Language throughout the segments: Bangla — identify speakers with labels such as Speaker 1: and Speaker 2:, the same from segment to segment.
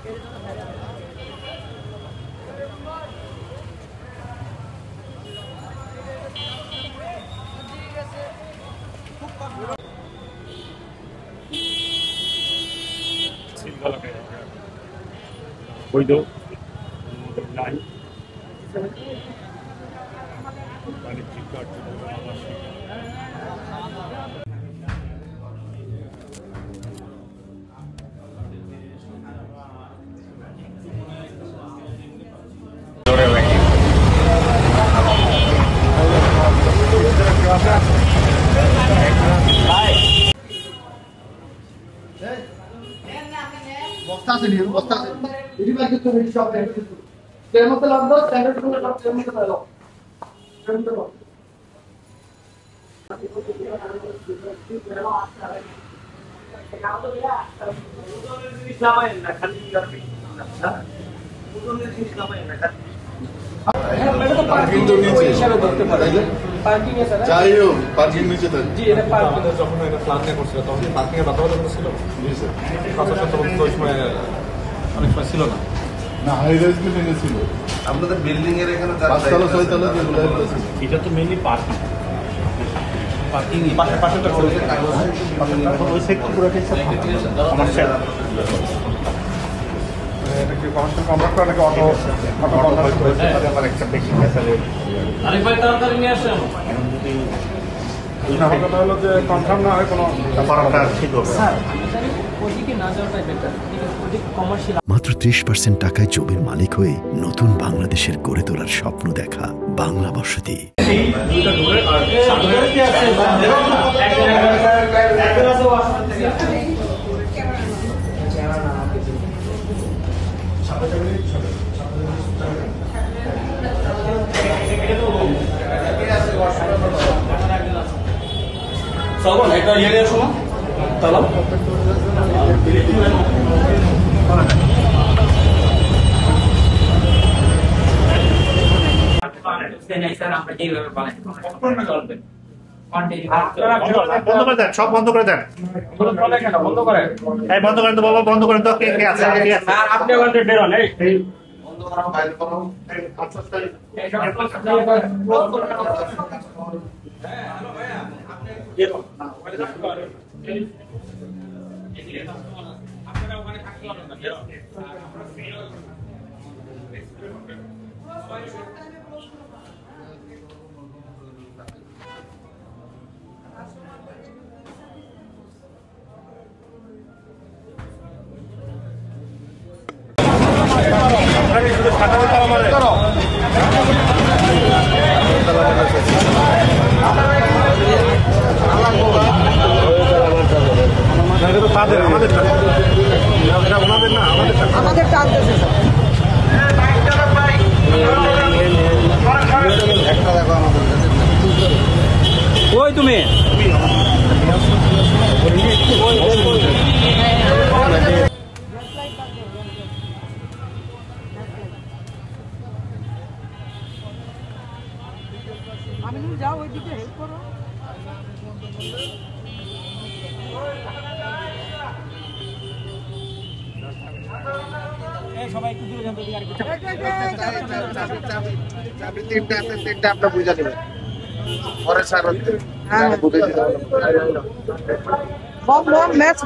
Speaker 1: বৈধ নাই বাণিজ্যিক কার্যক্রম আবাসিক
Speaker 2: বস্তা আছে নিয়ে বস্তা আছে এটি বাকি তো এই সব এর মধ্যে লাগবে স্ট্যান্ডার্ড করে সব এর মধ্যে দাও এর মধ্যে দাও
Speaker 3: पार्किंग तो नीचे हिसाब করতে পারে পার্কিং এ স্যার যাই হোক পার্কিং নিচে থাকে জি এটা পার্কিং যখন এটা প্ল্যান করছিল তখন পার্কিং এর কথা বলা ছিল জি স্যার প্রশাসন তো ওই সময় অনেক সময় ছিল না না হাই রাইজ বিল্ডিং ছিল আপনাদের বিল্ডিং এর এখানে পাঁচতলা ছয়তলা যেগুলো
Speaker 1: এটা তো মেইনলি পার্কিং
Speaker 3: পার্কিং পাশে পাশেটা
Speaker 1: ওই সেক্টর পুরোটাই কমার্শিয়াল
Speaker 3: এটা কি কমার্শিয়াল কমপ্লেক্স নাকি অটো
Speaker 1: আমার একটা বেশি ফ্যাসিলিটি
Speaker 4: আরেক ভাই তাড়াতাড়ি নিয়ে আসেন
Speaker 3: কথা হলো যে কনফার্ম না হয় কোনো
Speaker 1: ব্যাপারটা ঠিক হবে
Speaker 4: স্যার ওদিকে না যাওয়াটাই বেটার ওদিকে কমার্শিয়াল
Speaker 5: মাত্র 30% টাকায় জমির মালিক হয়ে নতুন বাংলাদেশের গড়ে তোলার স্বপ্ন দেখা বাংলা বসতি।
Speaker 4: সবন এটা ইয়ে নিয়ে শোনো তাহলে
Speaker 1: সব বন্ধ করে দেন
Speaker 4: বন্ধ করেন
Speaker 1: এই বন্ধ করেন তো বাবা বন্ধ করেন তো কে কে আছে
Speaker 4: আপনি ওখান থেকে বেরোন এই
Speaker 3: বন্ধ করা বাইরে করো
Speaker 4: আপনারা ওখানে থাকতে পারবেন না
Speaker 2: আমাদের টান দিয়েছে
Speaker 4: ওই তুমি
Speaker 2: আমি যাও ওইদিকে হেল্প করো
Speaker 4: সবাই একটু দূরে যান তো
Speaker 3: চাবি তিনটা আপনার বুঝা দেবেন পরে স্যার বুঝে দিতে
Speaker 2: বম বম ম্যাচ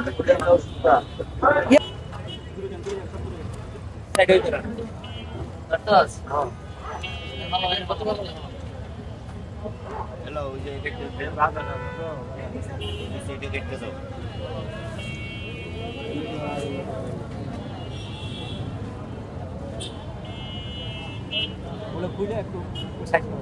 Speaker 6: Hello,
Speaker 4: বলে খুলে একটু সাইড করে